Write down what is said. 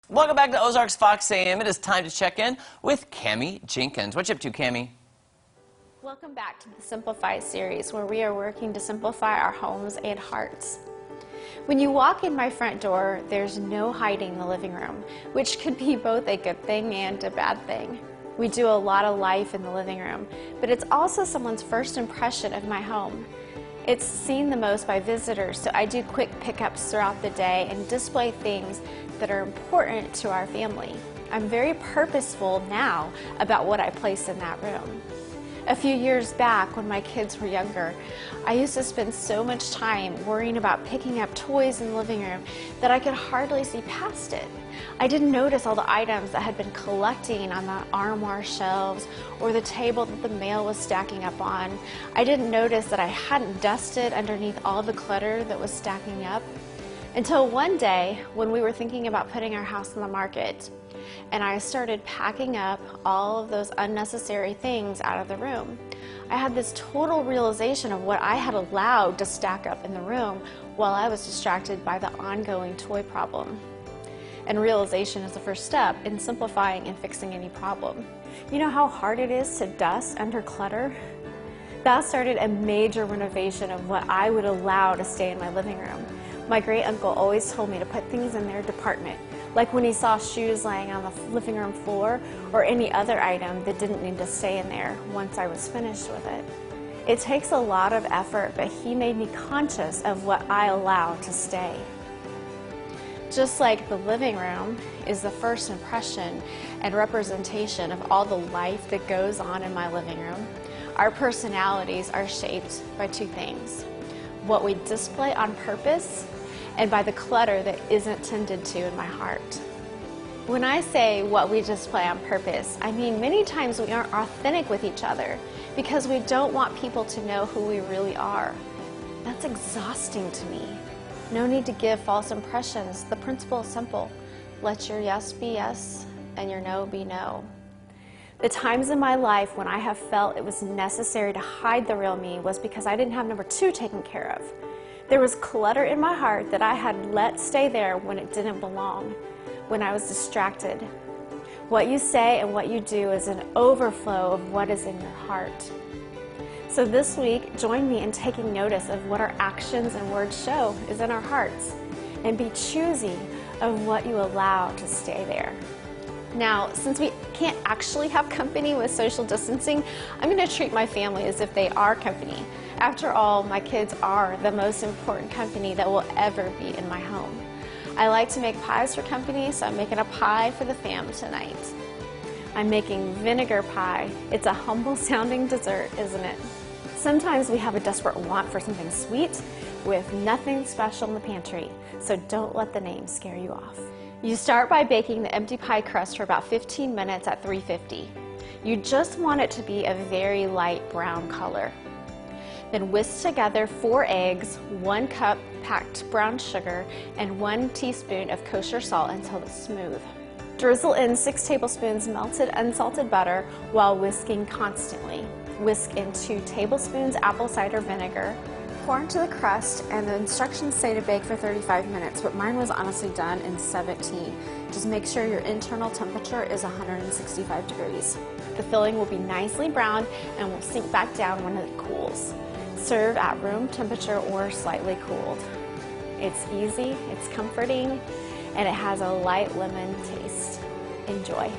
Welcome back to Ozarks FOX AM. It is time to check in with Cami Jenkins. What you up to, Cami? Welcome back to the Simplify series, where we are working to simplify our homes and hearts. When you walk in my front door, there's no hiding the living room, which could be both a good thing and a bad thing. We do a lot of life in the living room, but it's also someone's first impression of my home. It's seen the most by visitors, so I do quick pickups throughout the day and display things that are important to our family. I'm very purposeful now about what I place in that room. A few years back, when my kids were younger, I used to spend so much time worrying about picking up toys in the living room that I could hardly see past it. I didn't notice all the items that had been collecting on the armoire shelves or the table that the mail was stacking up on. I didn't notice that I hadn't dusted underneath all the clutter that was stacking up. Until one day, when we were thinking about putting our house on the market, and I started packing up all of those unnecessary things out of the room. I had this total realization of what I had allowed to stack up in the room while I was distracted by the ongoing toy problem. And realization is the first step in simplifying and fixing any problem. You know how hard it is to dust under clutter? That started a major renovation of what I would allow to stay in my living room. My great uncle always told me to put things in their department, like when he saw shoes laying on the living room floor or any other item that didn't need to stay in there once I was finished with it. It takes a lot of effort, but he made me conscious of what I allow to stay. Just like the living room is the first impression and representation of all the life that goes on in my living room, our personalities are shaped by two things: what we display on purpose and by the clutter that isn't tended to in my heart. When I say what we display on purpose, I mean many times we aren't authentic with each other because we don't want people to know who we really are. That's exhausting to me. No need to give false impressions. The principle is simple. Let your yes be yes and your no be no. The times in my life when I have felt it was necessary to hide the real me was because I didn't have number two taken care of. There was clutter in my heart that I had let stay there when it didn't belong, when I was distracted. What you say and what you do is an overflow of what is in your heart. So this week, join me in taking notice of what our actions and words show is in our hearts, and be choosy of what you allow to stay there. Now, since we can't actually have company with social distancing, I'm going to treat my family as if they are company. After all, my kids are the most important company that will ever be in my home. I like to make pies for company, so I'm making a pie for the fam tonight. I'm making vinegar pie. It's a humble sounding dessert, isn't it? Sometimes we have a desperate want for something sweet with nothing special in the pantry, so don't let the name scare you off. You start by baking the empty pie crust for about 15 minutes at 350. You just want it to be a very light brown color. Then whisk together 4 eggs, 1 cup packed brown sugar, and 1 teaspoon of kosher salt until it's smooth. Drizzle in 6 tablespoons melted unsalted butter while whisking constantly. Whisk in 2 tablespoons apple cider vinegar. Pour into the crust, and the instructions say to bake for 35 minutes, but mine was honestly done in 17. Just make sure your internal temperature is 165 degrees. The filling will be nicely browned and will sink back down when it cools. Serve at room temperature or slightly cooled. It's easy, it's comforting, and it has a light lemon taste. Enjoy.